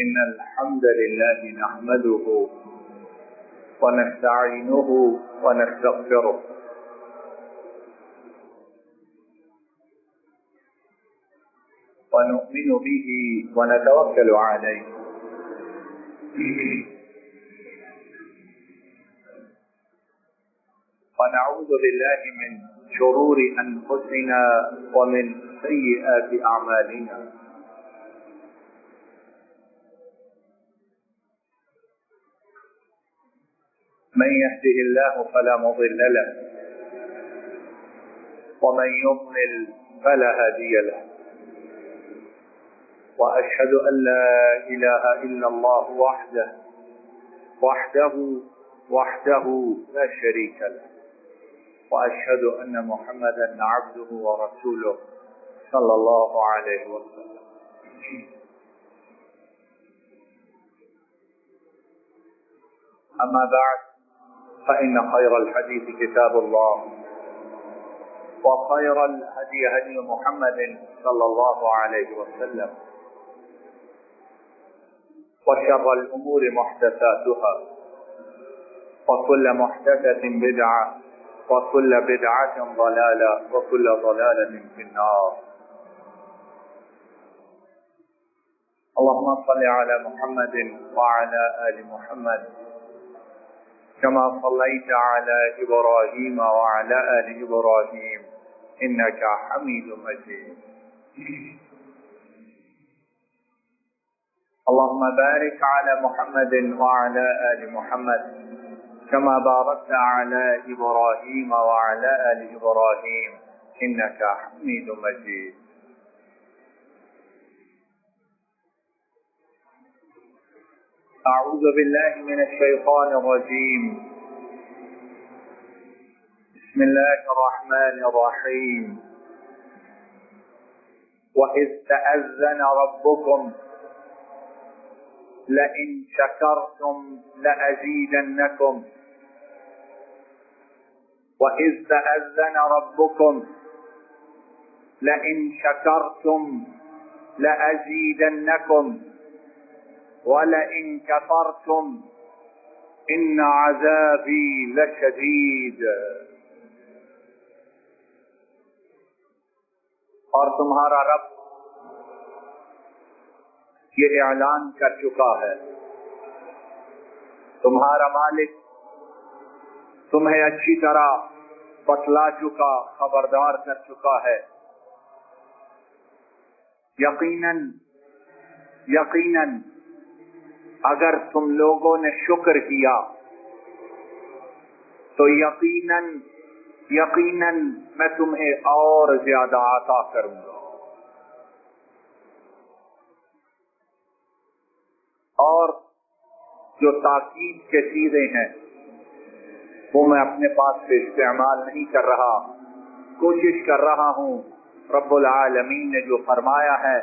إن الحمد لله نحمده ونستعينه ونستغفره ونؤمن به ونتوكل عليه ونعوذ بالله من شرور أنفسنا ومن سيئات أعمالنا من يهده الله فلا مضل له ومن يضلل فلا هادي له وأشهد أن لا إله إلا الله وحده لا شريك له وأشهد أن محمدا عبده ورسوله صلى الله عليه وسلم. أما بعد فإن خير الحديث كتاب الله وخير الهدي هدي محمد صلى الله عليه وسلم وشر الأمور محدثاتها وكل محدثة بدعة وكل بدعة ضلالة وكل ضلالة في النار. اللهم صل على محمد وعلى آل محمد كما صليت على إبراهيم وعلى آل إبراهيم إنك حميد مجيد. اللهم بارك على محمد وعلى آل محمد كما باركت على إبراهيم وعلى آل إبراهيم إنك حميد مجيد. أعوذ بالله من الشيطان الرجيم. بسم الله الرحمن الرحيم. وإذ تأذن ربكم لئن شكرتم لأزيدنكم وإذ تأذن ربكم لئن شكرتم لأزيدنكم ولئن كفرتم إن عذابي لشديد. اور تمہارا رب یہ اعلان کر چکا ہے، تمہارا مالک تمہیں اچھی طرح بتلا چکا، خبردار کر چکا ہے. یقیناً اگر تم لوگوں نے شکر کیا تو یقیناً میں تمہیں اور زیادہ عطا کروں گا. اور جو تاکید کے چیزیں ہیں وہ میں اپنے پاس سے استعمال نہیں کر رہا، کوشش کر رہا ہوں رب العالمین نے جو فرمایا ہے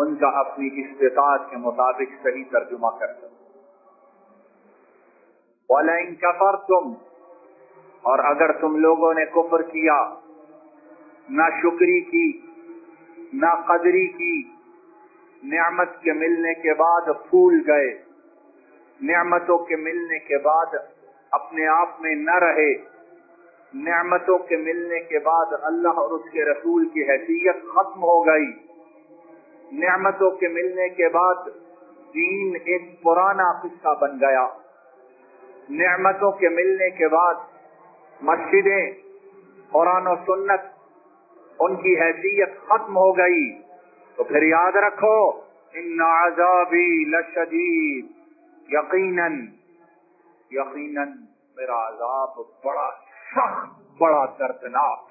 ان کا اپنی استطاعت کے مطابق صحیح ترجمہ کر سکوں. وَلَئِن كَفَرْتُمْ، اور اگر تم لوگوں نے کفر کیا، نہ شکری کی نہ قدری کی، نعمت کے ملنے کے بعد پھول گئے، نعمتوں کے ملنے کے بعد اپنے آپ میں نہ رہے، نعمتوں کے ملنے کے بعد اللہ اور اس کے رسول کی حیثیت ختم ہو گئی، نعمتوں کے ملنے کے بعد دین ایک پرانا قصہ بن گیا، نعمتوں کے ملنے کے بعد مسجدیں، قرآن و سنت، ان کی حیثیت ختم ہو گئی. تو پھر یاد رکھو ان عذابی لشدید، یقیناً میرا عذاب بڑا سخت، بڑا دردناک.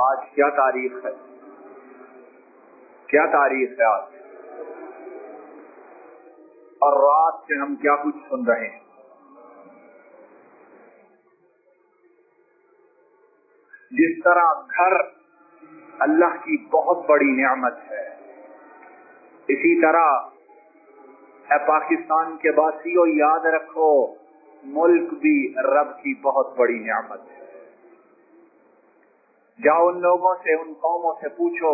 آج کیا تاریخ ہے؟ آج اور رات سے ہم کیا کچھ سن رہے ہیں. جس طرح گھر اللہ کی بہت بڑی نعمت ہے، اسی طرح اے پاکستان کے باسیوں یاد رکھو ملک بھی رب کی بہت بڑی نعمت ہے. جاؤ ان لوگوں سے، ان قوموں سے پوچھو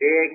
1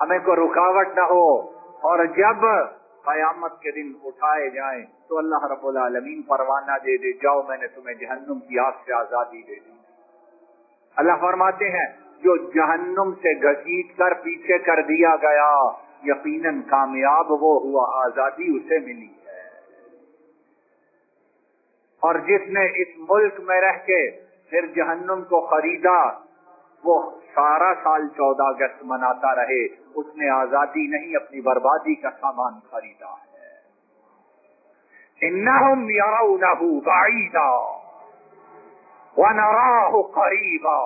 ہمیں کوئی رکاوٹ نہ ہو، اور جب قیامت کے دن اٹھائے جائیں تو اللہ رب العالمین پروانہ دے دے، جاؤ میں نے تمہیں جہنم کی آگ سے آزادی دے دی۔ اللہ فرماتے ہیں جو جہنم سے گھسیٹ کر پیچھے کر دیا گیا یقیناً کامیاب وہ ہوا، آزادی اسے ملی ہے۔ اور جس نے اس ملک میں رہ کے پھر جہنم کو خریدا وہ سارا سال 14 اگست مناتا رہے، اس نے آزادی نہیں اپنی بربادی کا سامان خریدا ہے۔ انہم یرونہ بعیدا ونراہ قریبا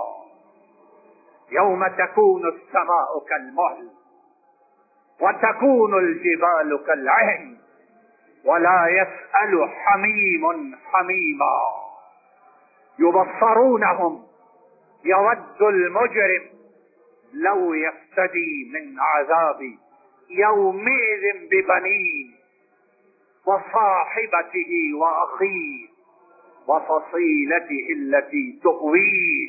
یوم تکون السماء کالمہل وتکون الجبال کالعہن ولا يسأل حمیم حمیما یبصرونہم یود المجرم لو یفتدی من عذاب یومئذ ببنیہ وصاحبته وأخیہ وفصیلته التي تؤویہ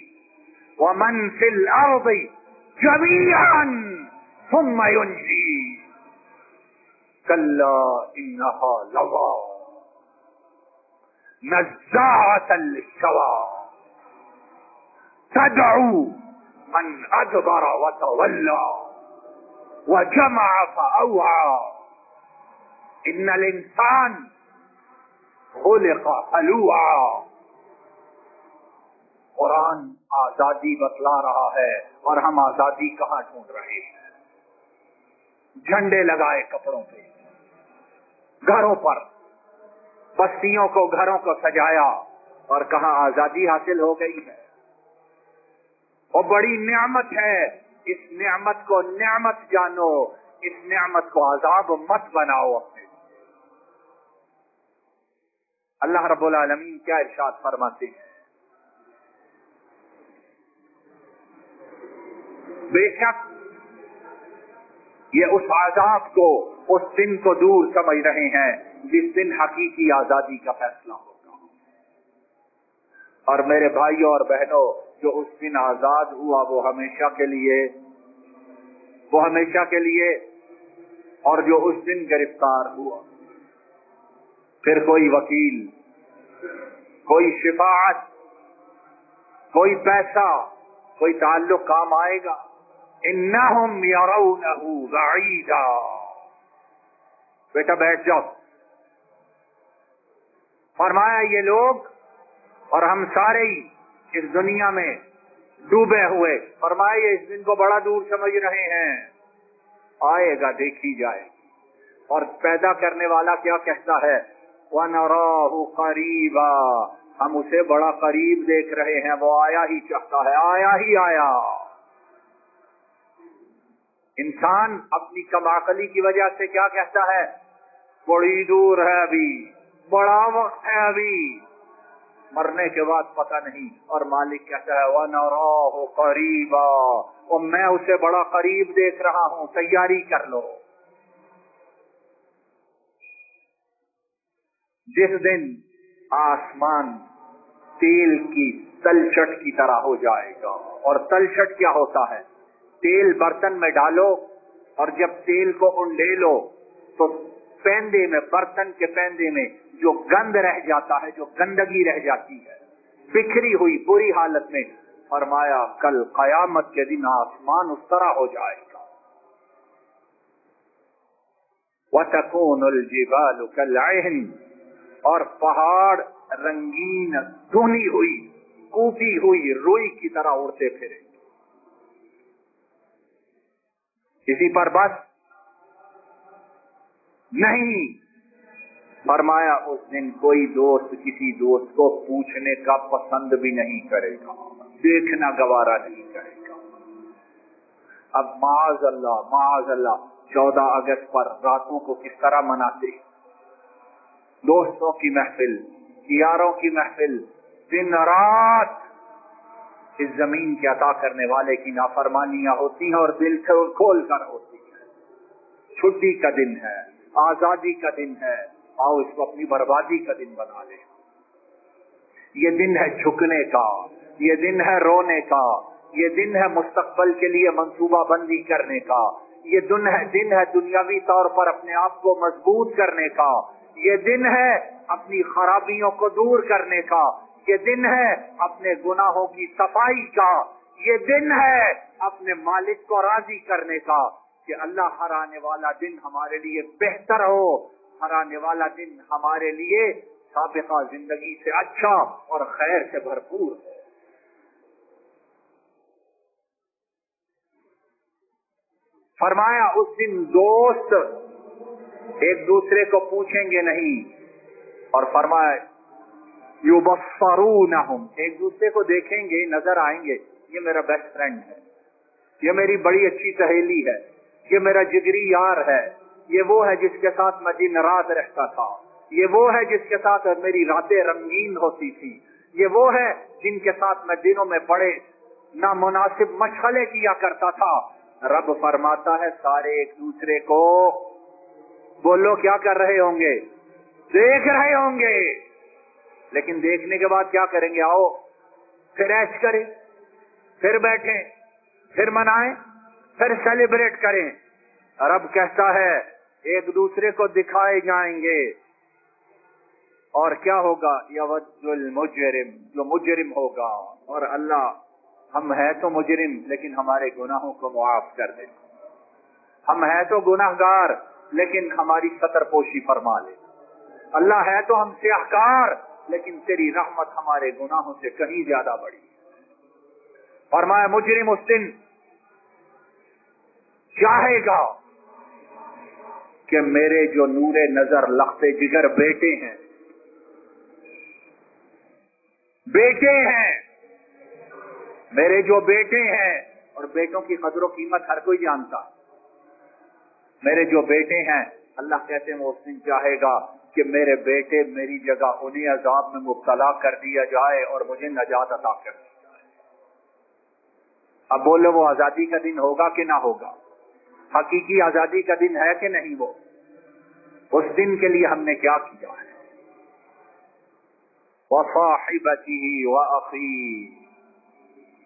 ومن فی الارض جميعا ثم ينجی کلا انها لظى نزاعة للشوى تدعو من ادبر وتولى وجمع فأوعى ان الانسان خلق ہلوعا۔ قرآن آزادی بتلا رہا ہے اور ہم آزادی کہاں ڈھونڈ رہے ہیں؟ جھنڈے لگائے کپڑوں پہ، گھروں پر، بستیوں کو گھروں کو سجایا اور کہاں آزادی حاصل ہو گئی ہے۔ وہ بڑی نعمت ہے، اس نعمت کو نعمت جانو، اس نعمت کو عذاب مت بناؤ اپنے۔ اللہ رب العالمین کیا ارشاد فرماتے ہیں؟ بے شک یہ اس عذاب کو، اس دن کو دور سمجھ رہے ہیں جس دن حقیقی آزادی کا فیصلہ ہوگا۔ اور میرے بھائیوں اور بہنوں، جو اس دن آزاد ہوا وہ ہمیشہ کے لیے، وہ ہمیشہ کے لیے، اور جو اس دن گرفتار ہوا پھر کوئی وکیل، کوئی شفاعت، کوئی پیسہ، کوئی تعلق کام آئے گا؟ انہم یرونہ بعیدا۔ بیٹا بیٹھ جاؤ۔ فرمایا یہ لوگ اور ہم سارے ہی اس دنیا میں ڈوبے ہوئے، فرمایا یہ اس دن کو بڑا دور سمجھ رہے ہیں، آئے گا دیکھی جائے گی۔ اور پیدا کرنے والا کیا کہتا ہے؟ وَنَرَاهُ قَرِيبًا، ہم اسے بڑا قریب دیکھ رہے ہیں، وہ آیا ہی چاہتا ہے، آیا ہی آیا۔ انسان اپنی کم عقلی کی وجہ سے کیا کہتا ہے؟ بڑی دور ہے ابھی، بڑا وقت ہے ابھی، مرنے کے بعد پتہ نہیں۔ اور مالک کہتا ہے وَنَرَاهُ قَرِيبًا، اور میں اسے بڑا قریب دیکھ رہا ہوں، تیاری کر لو۔ جس دن آسمان تیل کی تلچھٹ کی طرح ہو جائے گا، اور تلچھٹ کیا ہوتا ہے؟ تیل برتن میں ڈالو اور جب تیل کو انڈیلو تو پیندے میں، برتن کے پیندے میں جو گند رہ جاتا ہے، جو گندگی رہ جاتی ہے بکھری ہوئی بری حالت میں، فرمایا کل قیامت کے دن آسمان اس طرح ہو جائے گا۔ وَتَكُونُ الْجِبَالُ كَالْعِهْنِ، اور پہاڑ رنگین دھنی ہوئی، کوٹی ہوئی روئی کی طرح اڑتے پھرے۔ کسی پر بس نہیں، فرمایا اس دن کوئی دوست کسی دوست کو پوچھنے کا پسند بھی نہیں کرے گا، دیکھنا گوارا نہیں کرے گا۔ اب معاذ اللہ 14 اگست پر راتوں کو کس طرح مناتے؟ دوستوں کی محفل، یاروں کی محفل، دن رات اس زمین کے عطا کرنے والے کی نافرمانیاں ہوتی ہیں اور دل کھول کر ہوتی ہیں۔ چھٹی کا دن ہے، آزادی کا دن ہے، آؤ اس کو اپنی بربادی کا دن بنا لیں۔ یہ دن ہے جھکنے کا، یہ دن ہے رونے کا، یہ دن ہے مستقبل کے لیے منصوبہ بندی کرنے کا، یہ دن ہے دنیاوی طور پر اپنے آپ کو مضبوط کرنے کا، یہ دن ہے اپنی خرابیوں کو دور کرنے کا، یہ دن ہے اپنے گناہوں کی صفائی کا، یہ دن ہے اپنے مالک کو راضی کرنے کا کہ اللہ ہر آنے والا دن ہمارے لیے بہتر ہو، ہر آنے والا دن ہمارے لیے سابقہ زندگی سے اچھا اور خیر سے بھرپور ہو۔ فرمایا اس دن دوست ایک دوسرے کو پوچھیں گے نہیں، اور فرمایا یبصرونہم، ایک دوسرے کو دیکھیں گے، نظر آئیں گے، یہ میرا بیسٹ فرینڈ ہے، یہ میری بڑی اچھی سہیلی ہے، یہ میرا جگری یار ہے، یہ وہ ہے جس کے ساتھ میں دن رات رہتا تھا، یہ وہ ہے جس کے ساتھ میری راتیں رنگین ہوتی تھی، یہ وہ ہے جن کے ساتھ میں دنوں میں بڑے نامناسب مشغلے کیا کرتا تھا۔ رب فرماتا ہے سارے ایک دوسرے کو بولو کیا کر رہے ہوں گے؟ دیکھ رہے ہوں گے، لیکن دیکھنے کے بعد کیا کریں گے؟ آؤ پھر عیش کریں، پھر بیٹھیں، پھر منائیں، پھر سیلیبریٹ کریں۔ رب کہتا ہے ایک دوسرے کو دکھائے جائیں گے، اور کیا ہوگا؟ یود المجرم، جو مجرم ہوگا، اور اللہ ہم ہے تو مجرم لیکن ہمارے گناہوں کو معاف کر دے، ہم ہے تو گناہگار لیکن ہماری ستر پوشی فرما لے، اللہ ہے تو ہم سے احکار لیکن تیری رحمت ہمارے گناہوں سے کہیں زیادہ بڑی ہے۔ فرمایا مجرم اس دن چاہے گا کہ میرے جو نور نظر لخت جگر بیٹے ہیں میرے جو بیٹے ہیں، اور بیٹوں کی قدر و قیمت ہر کوئی جانتا، میرے جو بیٹے ہیں، اللہ کہتے ہیں وہ اس دن چاہے گا کہ میرے بیٹے میری جگہ انہیں عذاب میں مبتلا کر دیا جائے اور مجھے نجات عطا کر دی جائے۔ اب بولو وہ آزادی کا دن ہوگا کہ نہ ہوگا؟ حقیقی آزادی کا دن ہے کہ نہیں؟ وہ اس دن کے لیے ہم نے کیا کیا ہے؟ وَصَاحِبَتِهِ وَأَخِيهِ،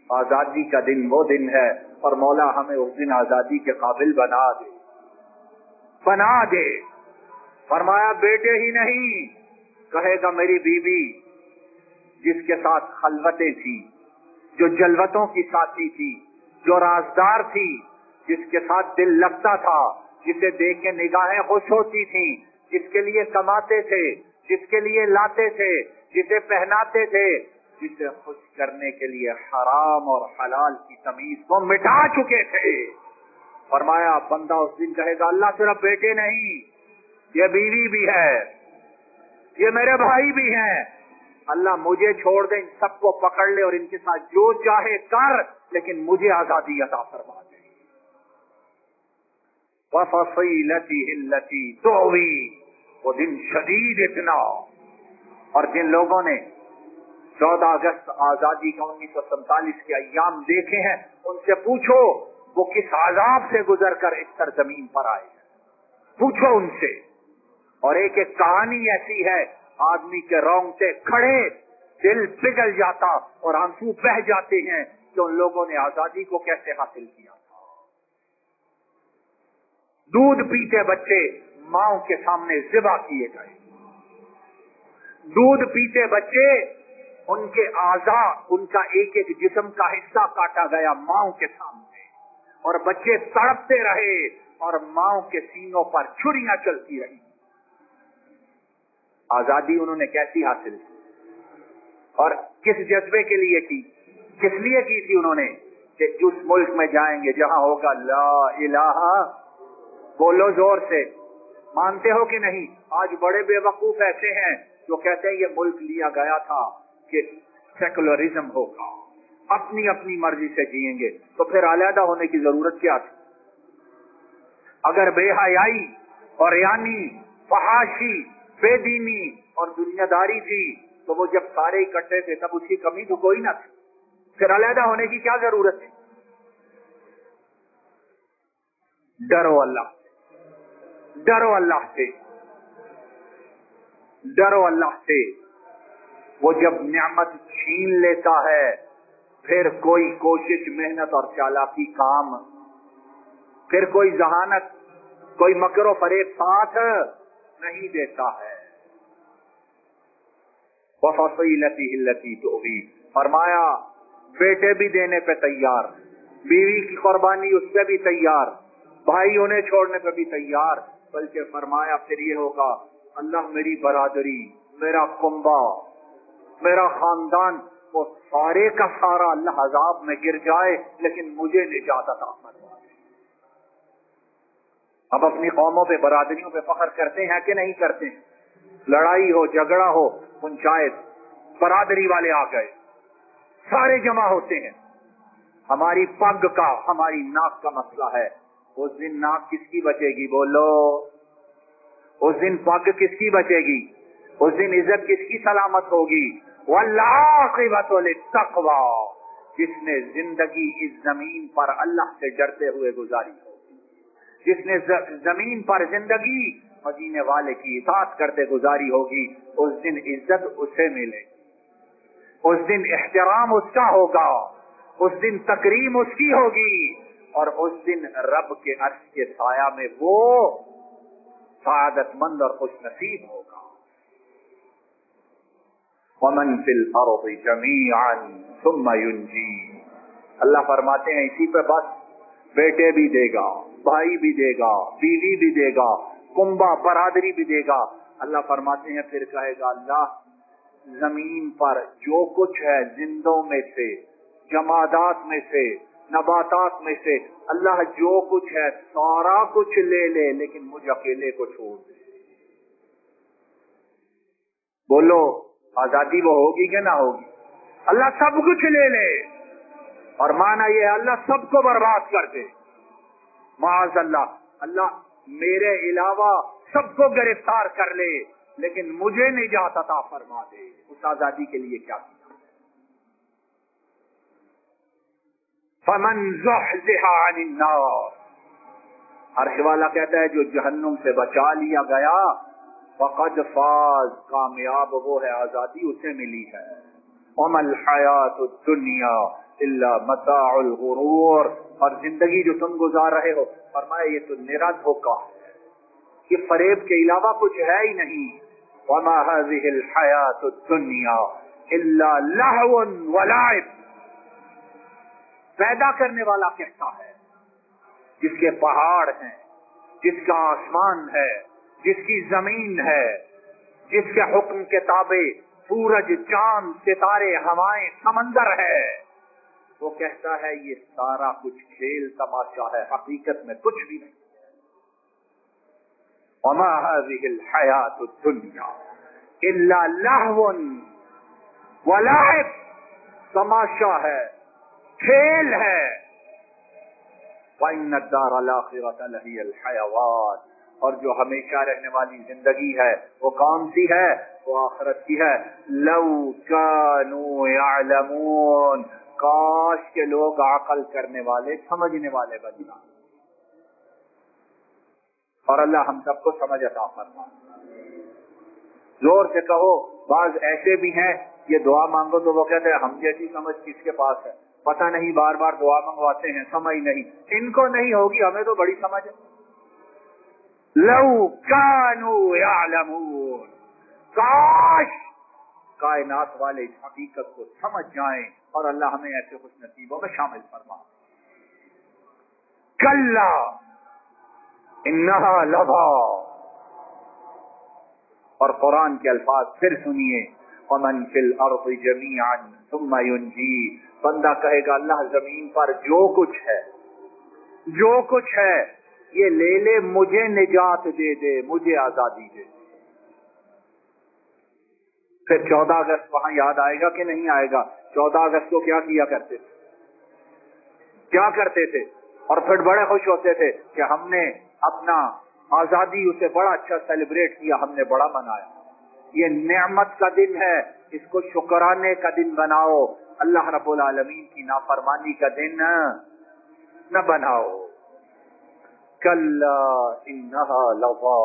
آزادی کا دن وہ دن ہے، اور مولا ہمیں اس دن آزادی کے قابل بنا دے۔ فرمایا بیٹے ہی نہیں، کہے گا میری بیوی جس کے ساتھ خلوتیں تھی، جو جلوتوں کی ساتھی تھی، جو رازدار تھی، جس کے ساتھ دل لگتا تھا، جسے دیکھ کے نگاہیں خوش ہوتی تھی، جس کے لیے کماتے تھے، جس کے لیے لاتے تھے، جسے پہناتے تھے، جسے خوش کرنے کے لیے حرام اور حلال کی تمیز کو مٹا چکے تھے۔ فرمایا بندہ اس دن کہے گا اللہ صرف بیٹے نہیں، یہ بیوی بھی ہے، یہ میرے بھائی بھی ہیں، اللہ مجھے چھوڑ دے، ان سب کو پکڑ لے اور ان کے ساتھ جو چاہے کر، لیکن مجھے آزادی عطا فرما دے۔ وَفَصِيلَتِهِ الَّتِي تُؤْوِي، وہ دن شدید اتنا، اور جن لوگوں نے 14 اگست آزادی کا 1947 کے ایام دیکھے ہیں، ان سے پوچھو وہ کس عذاب سے گزر کر اس سرزمین پر آئے ہیں، پوچھو ان سے۔ اور ایک ایک کہانی ایسی ہے، آدمی کے رونگٹے کھڑے، دل پگھل جاتا اور آنسو بہہ جاتے ہیں کہ ان لوگوں نے آزادی کو کیسے حاصل کیا تھا۔ دودھ پیتے بچے ماؤں کے سامنے ذبح کیے گئے، دودھ پیتے بچے ان کے اعضاء، ان کا ایک ایک جسم کا حصہ کاٹا گیا ماؤں کے سامنے، اور بچے تڑپتے رہے اور ماؤں کے سینوں پر چھریاں چلتی رہی۔ آزادی انہوں نے کیسی حاصل کی اور کس جذبے کے لیے کی؟ کس لیے کی تھی انہوں نے؟ کہ اس ملک میں جائیں گے جہاں ہوگا لا الہ، بولو زور سے، مانتے ہو کہ نہیں؟ آج بڑے بے وقوف ایسے ہیں جو کہتے ہیں یہ ملک لیا گیا تھا کہ سیکولرزم ہوگا، اپنی اپنی مرضی سے جئیں گے، تو پھر علیحدہ ہونے کی ضرورت کیا تھی؟ اگر بے حیائی اور ریانی، فحاشی، بے دینی اور دنیا داری تھی تو وہ جب سارے اکٹھے تھے تب اس کی کمی تو کوئی نہ تھی، پھر علیحدہ ہونے کی کیا ضرورت ہے؟ ڈرو اللہ سے، ڈرو اللہ سے، ڈرو اللہ سے۔ وہ جب نعمت چھین لیتا ہے پھر کوئی کوشش، محنت اور چالاکی کام پھر کوئی ذہانت، کوئی مکر و فریب ساتھ نہیں دیتا ہے۔ وَفَصِيلَتِهِ الَّتِي تُؤْوِيهِ، فرمایا بیٹے بھی دینے پہ تیار، بیوی کی قربانی اس پہ بھی تیار، بھائی انہیں چھوڑنے پہ بھی تیار، بلکہ فرمایا پھر یہ ہوگا اللہ میری برادری، میرا کنبہ، میرا خاندان، وہ سارے کا سارا اللہ عذاب میں گر جائے لیکن مجھے نجات عطا فرما دے۔ اب اپنی قوموں پہ، برادریوں پہ فخر کرتے ہیں کہ نہیں کرتے ہیں؟ لڑائی ہو، جھگڑا ہو، پنچایت، برادری والے آ گئے، سارے جمع ہوتے ہیں، ہماری پگ کا، ہماری ناک کا مسئلہ ہے۔ اس دن ناک کس کی بچے گی؟ بولو، اس دن پگ کس کی بچے گی؟ اس دن عزت کس کی سلامت ہوگی؟ وَالْعَاقِبَةُ لِلتَّقْوَىٰ، جس نے زندگی اس زمین پر اللہ سے ڈرتے ہوئے گزاری ہوگی، جس نے زمین پر زندگی مدینے والے کی اطاعت کرتے گزاری ہوگی، اس دن عزت اسے ملے گی، اس دن احترام اس کا ہوگا، اس دن تکریم اس کی ہوگی، اور اس دن رب کے عرش کے سایہ میں وہ سعادت مند اور خوش نصیب ہوگا۔ وَمَن فِي الْأَرْضِ جَمِيعًا ثُمَّ يُنْجِيهِ، اللہ فرماتے ہیں اسی پہ بس بیٹے بھی دے گا، بھائی بھی دے گا، بیوی بھی دے گا، کنبہ برادری بھی دے گا۔ اللہ فرماتے ہیں پھر کہے گا اللہ زمین پر جو کچھ ہے زندوں میں سے، جمادات میں سے، نباتات میں سے، اللہ جو کچھ ہے سارا کچھ لے لے لیکن مجھ اکیلے کو چھوڑ دے۔ بولو آزادی وہ ہوگی کہ نہ ہوگی؟ اللہ سب کچھ لے لے، اور مانا یہ اللہ سب کو برباد کر دے، معاذ اللہ، اللہ میرے علاوہ سب کو گرفتار کر لے لیکن مجھے نجات عطا فرما دے۔ اس آزادی کے لیے کیا کیا؟ فَمَنْ زُحْزِحَ عَنِ النَّارِ، عرش والا کہتا ہے جو جہنم سے بچا لیا گیا، فقد فاز، کامیاب وہ ہے، آزادی اسے ملی ہے۔ وَمَا الْحَيَاةُ الدُّنْيَا إِلَّا مَتَاعُ الْغُرُورِ، اور زندگی جو تم گزار رہے ہو، فرمایا یہ تو نرا دھوکہ ہے، یہ فریب کے علاوہ کچھ ہے ہی نہیں۔ وَمَا هَذِهِ الْحَيَاةُ الدُّنْيَا إِلَّا لَهْوٌ وَلَعِبٌ، پیدا کرنے والا کہتا ہے جس کے پہاڑ ہیں، جس کا آسمان ہے، جس کی زمین ہے، جس کے حکم کے تابع سورج، چاند، ستارے، ہوائیں، سمندر ہے، وہ کہتا ہے یہ سارا کچھ کھیل تماشا ہے، حقیقت میں کچھ بھی نہیں۔ وَمَا هَذِهِ الْحَيَاةُ الدُّنْيَا إِلَّا لَهْوٌ وَلَعِبٌ، تماشا ہے، کھیل ہے۔ وَإِنَّ الدَّارَ الْآخِرَةَ لَهِيَ الْحَيَوَانُ، اور جو ہمیشہ رہنے والی زندگی ہے وہ کون سی ہے؟ وہ آخرت کی ہے۔ لَوْ كَانُوا يَعْلَمُونَ، کاش کے لوگ عقل کرنے والے، سمجھنے والے بن جائیں، اور اللہ ہم سب کو سمجھ عطا فرمائے۔ زور سے کہو، بعض ایسے بھی ہیں یہ دعا مانگو تو وہ کہتے ہیں ہم جیسی سمجھ کس کے پاس ہے، پتہ نہیں، بار بار دعا منگواتے ہیں، سمجھ نہیں، ان کو نہیں ہوگی، ہمیں تو بڑی سمجھ ہے۔ لو کانوا یعلمون، کاش کائنات والے اس حقیقت کو سمجھ جائیں، اور اللہ ہمیں ایسے خوش نصیبوں میں شامل فرما۔ کلا انہا لظا، اور قرآن کے الفاظ پھر سنیے، ومن فی الارض جمیعا ثم ینجی، بندہ کہے گا اللہ زمین پر جو کچھ ہے، جو کچھ ہے یہ لے لے، مجھے نجات دے دے، مجھے آزادی دے دے۔ پھر 14 اگست وہاں یاد آئے گا کہ نہیں آئے گا؟ 14 اگست کو کیا کیا کرتے تھے؟ کیا کرتے تھے؟ اور پھر بڑے خوش ہوتے تھے کہ ہم نے اپنا آزادی اسے بڑا اچھا سیلیبریٹ کیا، ہم نے بڑا منایا۔ یہ نعمت کا دن ہے، اس کو شکرانے کا دن بناؤ، اللہ رب العالمین کی نافرمانی کا دن نہ بناؤ۔ کلا انہا لظا،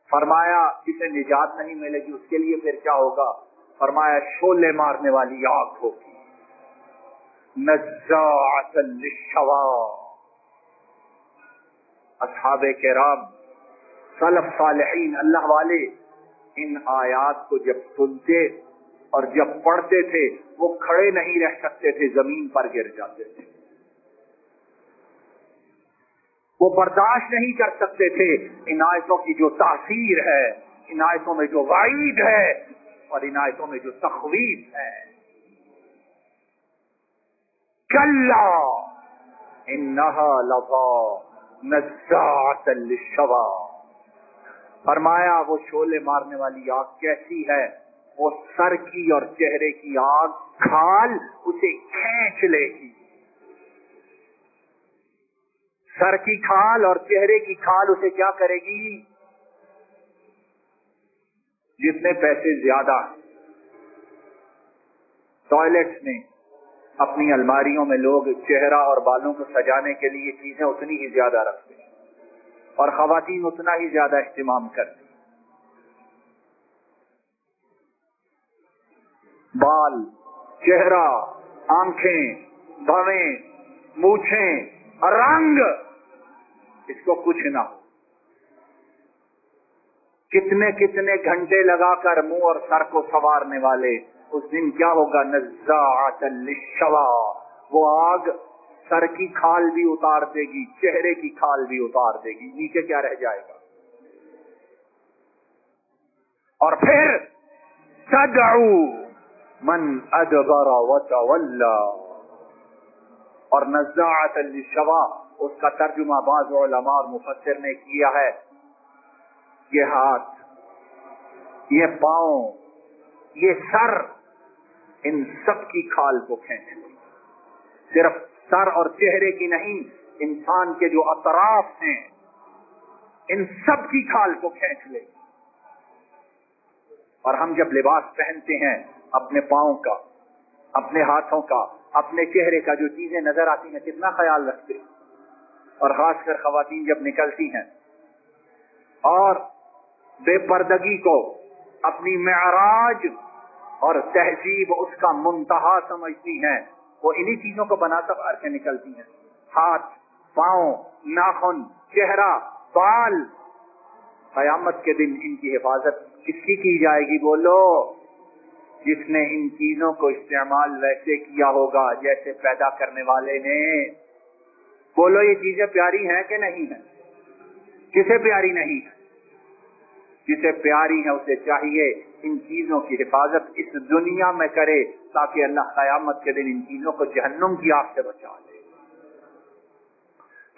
فرمایا اسے نجات نہیں ملے گی، اس کے لیے پھر کیا ہوگا؟ فرمایا شعلے مارنے والی آگ ہوگی، نزاعۃ للشوا. اصحاب کرام، سلف صالحین، اللہ والے ان آیات کو جب سنتے اور جب پڑھتے تھے وہ کھڑے نہیں رہ سکتے تھے، زمین پر گر جاتے تھے. وہ برداشت نہیں کر سکتے تھے ان آیتوں کی جو تاثیر ہے، ان آیتوں میں جو وعید ہے اور ان آیتوں میں جو تخویف ہے. کلا انہا لظی نزاعۃ للشوا. فرمایا وہ شعلے مارنے والی آگ کیسی ہے، وہ سر کی اور چہرے کی آگ کھال اسے کھینچ لے گی. سر کی کھال اور چہرے کی کھال اسے کیا کرے گی؟ جتنے پیسے زیادہ ٹوائلٹس میں اپنی الماریوں میں لوگ چہرہ اور بالوں کو سجانے کے لیے چیزیں اتنی ہی زیادہ رکھتے ہیں اور خواتین اتنا ہی زیادہ اہتمام کرتی. بال، چہرہ، آنکھیں، بھویں، مونچھیں، رنگ، اس کو کچھ نہ ہو. کتنے کتنے گھنٹے لگا کر منہ اور سر کو سنوارنے والے، اس دن کیا ہوگا؟ نزاعۃ للشوا. وہ آگ سر کی کھال بھی اتار دے گی، چہرے کی کھال بھی اتار دے گی، نیچے کیا رہ جائے گا؟ اور پھر تدعو من ادبر وتولى. اور نزاعۃ للشوا اس کا ترجمہ بعض علماء اور مفسر نے کیا ہے، یہ ہاتھ، یہ پاؤں، یہ سر، ان سب کی کھال کو کھینچ لے. صرف سر اور چہرے کی نہیں، انسان کے جو اطراف ہیں ان سب کی کھال کو کھینچ لے. اور ہم جب لباس پہنتے ہیں اپنے پاؤں کا، اپنے ہاتھوں کا، اپنے چہرے کا، جو چیزیں نظر آتی ہیں کتنا خیال رکھتے ہیں. اور خاص کر خواتین جب نکلتی ہیں اور بے پردگی کو اپنی معراج اور تہذیب اس کا منتہا سمجھتی ہیں، وہ انہی چیزوں کو بنا سنوار کے نکلتی ہیں. ہاتھ، پاؤں، ناخن، چہرہ، بال. قیامت کے دن ان کی حفاظت کس کی جائے گی؟ بولو. جس نے ان چیزوں کو استعمال ویسے کیا ہوگا جیسے پیدا کرنے والے نے. بولو یہ چیزیں پیاری ہیں کہ نہیں ہیں؟ کسے پیاری نہیں ہے؟ جسے پیاری ہے اسے چاہیے ان چیزوں کی حفاظت اس دنیا میں کرے تاکہ اللہ قیامت کے دن ان چیزوں کو جہنم کی آگ سے بچا لے.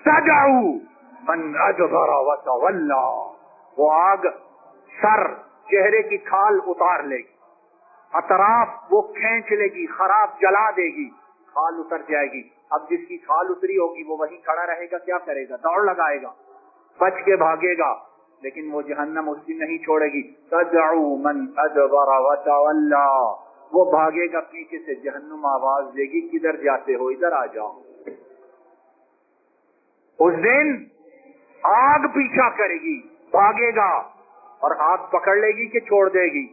تدعو من ادبر وتولى. وہ آگ سر، چہرے کی کھال اتار لے گی، اطراف وہ کھینچ لے گی، خراب جلا دے گی، کھال اتر جائے گی. اب جس کی کھال اتری ہوگی وہ وہیں کھڑا رہے گا، کیا کرے گا؟ دوڑ لگائے گا، بچ کے بھاگے گا، لیکن وہ جہنم اس کی نہیں چھوڑے گی. تدعو من ادبر وتولى. وہ بھاگے گا پیچھے سے، جہنم آواز دے گی کدھر جاتے ہو، ادھر آ جاؤ. اس دن آگ پیچھا کرے گی، بھاگے گا اور آگ پکڑ لے گی کہ چھوڑ دے گی.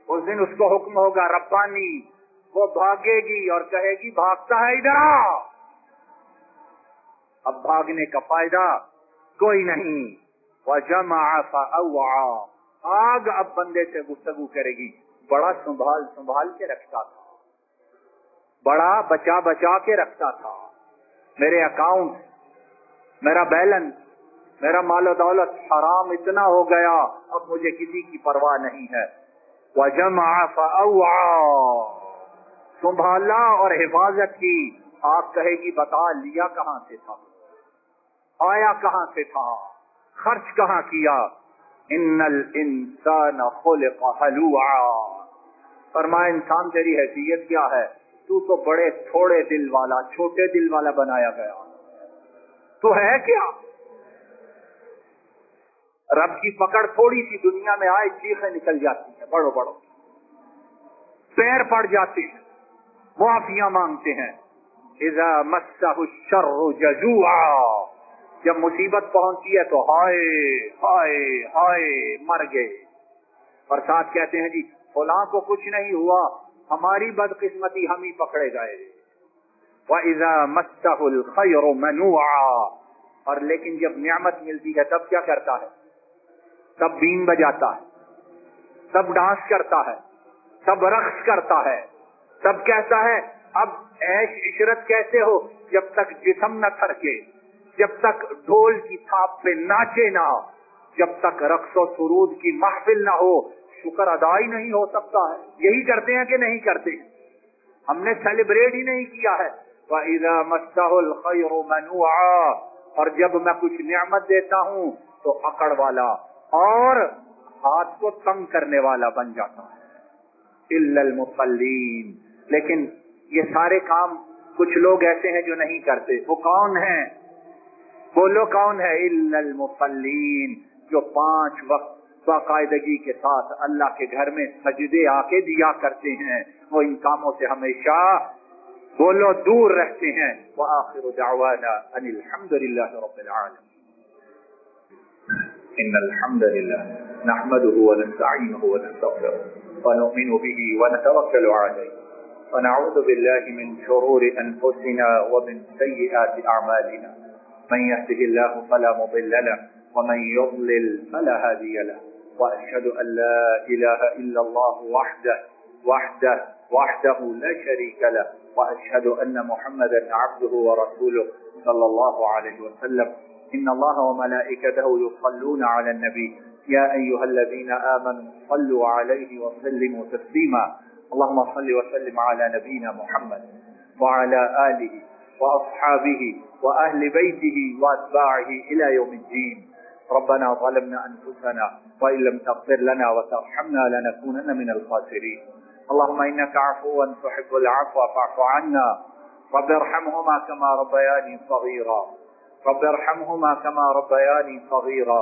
اس دن اس کو حکم ہوگا ربانی، وہ بھاگے گی اور کہے گی بھاگتا ہے ادھر آ. اب بھاگنے کا فائدہ کوئی نہیں. وجمع فاوعى. آگ اب بندے سے گفتگو کرے گی. بڑا سنبھال کے رکھتا تھا، بڑا بچا بچا کے رکھتا تھا. میرے اکاؤنٹ، میرا بیلنس، میرا مال و دولت حرام اتنا ہو گیا، اب مجھے کسی کی پرواہ نہیں ہے. وجمع فاوعى. سنبھالا اور حفاظت کی. آپ کہے گی بتا لیا کہاں سے تھا، آیا کہاں سے تھا، خرچ کہاں کیا. ان الانسان خلق هلوعا. فرمایا انسان تیری حیثیت کیا ہے؟ تو بڑے تھوڑے دل والا، چھوٹے دل والا بنایا گیا. تو ہے کیا؟ رب کی پکڑ تھوڑی سی دنیا میں آئے چیخیں نکل جاتی ہیں، بڑو بڑو پیر پڑ جاتے ہیں، معافیاں مانگتے ہیں. اذا مسہ الشر جزوعا. جب مصیبت پہنچی ہے تو ہائے ہائے ہائے مر گئے. اور ساتھ کہتے ہیں جی فلاں کو کچھ نہیں ہوا، ہماری بدقسمتی ہم ہی پکڑے گئے. وَإِذَا مَسَّهُ الْخَيْرُ مَنُوعًا، اور لیکن جب نعمت ملتی ہے تب کیا کرتا ہے؟ تب بین بجاتا ہے، تب ڈانس کرتا ہے، تب رقص کرتا ہے، تب کہتا ہے اب عیش عشرت کیسے ہو جب تک جسم نہ تھرکے، جب تک ڈھول کی تھاپ پہ ناچے نہ، جب تک رقص و سرود کی محفل نہ ہو، شکر ادا ہی نہیں ہو سکتا ہے۔ یہی کرتے ہیں کہ نہیں کرتے؟ ہم نے سیلیبریٹ ہی نہیں کیا ہے۔ وَإِذَا مَسَّهُ الْخَيْرُ مَنُوعًا، اور جب میں کچھ نعمت دیتا ہوں تو اکڑ والا اور ہاتھ کو تنگ کرنے والا بن جاتا ہے۔ إِلَّا الْمُصَلِّينَ، لیکن یہ سارے کام کچھ لوگ ایسے ہیں جو نہیں کرتے۔ وہ کون ہیں؟ بولو کون ہے؟ إِلَّا الْمُصَلِّينَ، جو 5 وقت باقاعدگی کے ساتھ اللہ کے گھر میں سجدے آ کے دیا کرتے ہیں، وہ ان کاموں سے ہمیشہ بولو دور رہتے ہیں۔ وآخر دعوانا ان الحمد للہ رب العالمین۔ ان الحمد للہ نحمده ونستعینه ونستغفره ونؤمن به ونتوکل علیہ ونعوذ باللہ من شرور انفسنا ومن سیئات اعمالنا، من يهده الله فلا مضل له ومن يضلل فلا هادي له، وأشهد أن لا إله إلا الله وحده لا شريك له، وأشهد أن محمدا عبده ورسوله صلى الله عليه وسلم۔ إن الله وملائكته يصلون على النبي يا أيها الذين آمنوا صلوا عليه وسلموا تسليما، اللهم صل وسلم على نبينا محمد وعلى آله وأصحابه وأهل بيته وأتباعه إلى يوم الدين۔ ربنا ظلمنا أنفسنا وإن لم تغفر لنا وترحمنا لنكونن من الخاسرين، اللهم إنك عفو تحب العفو فاعف عنا، رب ارحمهما كما ربياني صغيرا، رب ارحمهما كما ربياني صغيرا،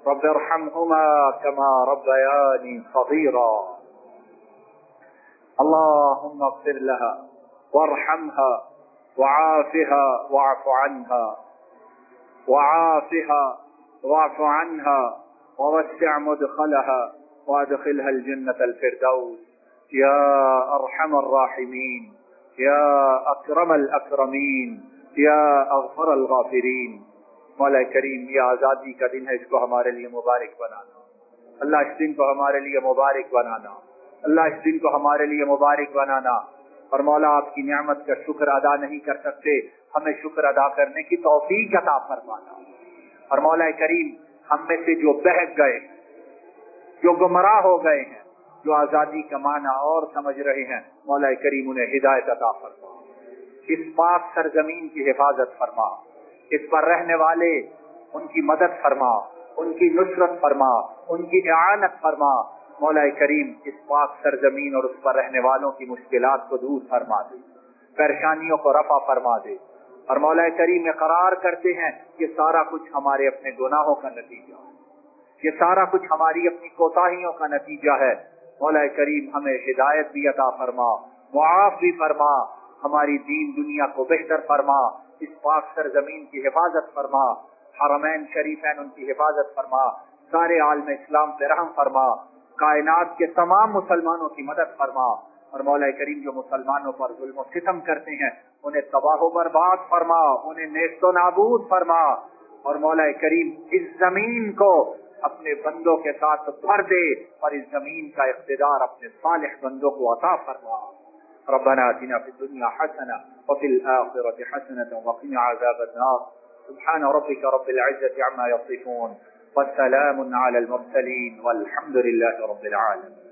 رب ارحمهما كما ربياني صغيرا، اللهم اغفر لها وارحمها وعافها واعف عنها، وعافها واعف عنها ووسع مدخلها وادخلها الجنة الفردوس يا أرحم الراحمين يا أكرم الأكرمين يا أغفر الغافرين۔ مولا کریم، یہ آزادی کا دن ہے، اس کو ہمارے لیے مبارک بنانا، اللہ اس دن کو ہمارے لیے مبارک بنانا، اللہ اس دن کو ہمارے لیے مبارک بنانا۔ اور مولا آپ کی نعمت کا شکر ادا نہیں کر سکتے، ہمیں شکر ادا کرنے کی توفیق عطا فرمانا۔ اور مولا کریم، ہم میں سے جو بہک گئے، جو گمراہ ہو گئے ہیں، جو آزادی کا معنی اور سمجھ رہے ہیں، مولا کریم انہیں ہدایت عطا فرما، اس پاک سرزمین کی حفاظت فرما، اس پر رہنے والے ان کی مدد فرما، ان کی نصرت فرما، ان کی اعانت فرما۔ مولا کریم، اس پاک سرزمین اور اس پر رہنے والوں کی مشکلات کو دور فرما دے، پریشانیوں کو رفع فرما دے۔ اور مولا کریم اقرار کرتے ہیں یہ سارا کچھ ہمارے اپنے گناہوں کا نتیجہ ہے، یہ سارا کچھ ہماری اپنی کوتاہیوں کا نتیجہ ہے۔ مولا کریم ہمیں ہدایت بھی عطا فرما، معاف بھی فرما، ہماری دین دنیا کو بہتر فرما، اس پاک سرزمین کی حفاظت فرما، حرمین شریفین ان کی حفاظت فرما، سارے عالم اسلام پہ رحم فرما، کائنات کے تمام مسلمانوں کی مدد فرما۔ اور مولا کریم جو مسلمانوں پر ظلم و ستم کرتے ہیں انہیں تباہ و برباد فرما، انہیں نیست و نابود فرما۔ اور مولا کریم اس زمین کو اپنے بندوں کے ساتھ بھر دے اور اس زمین کا اقتدار اپنے صالح بندوں کو عطا فرما۔ ربنا آتنا فی الدنیا حسنہ وفی الآخرۃ حسنۃ وقنا عذاب النار، سبحان ربک رب العزۃ عما یصفون، والسلام علی المرسلین والحمد للہ رب العالمین۔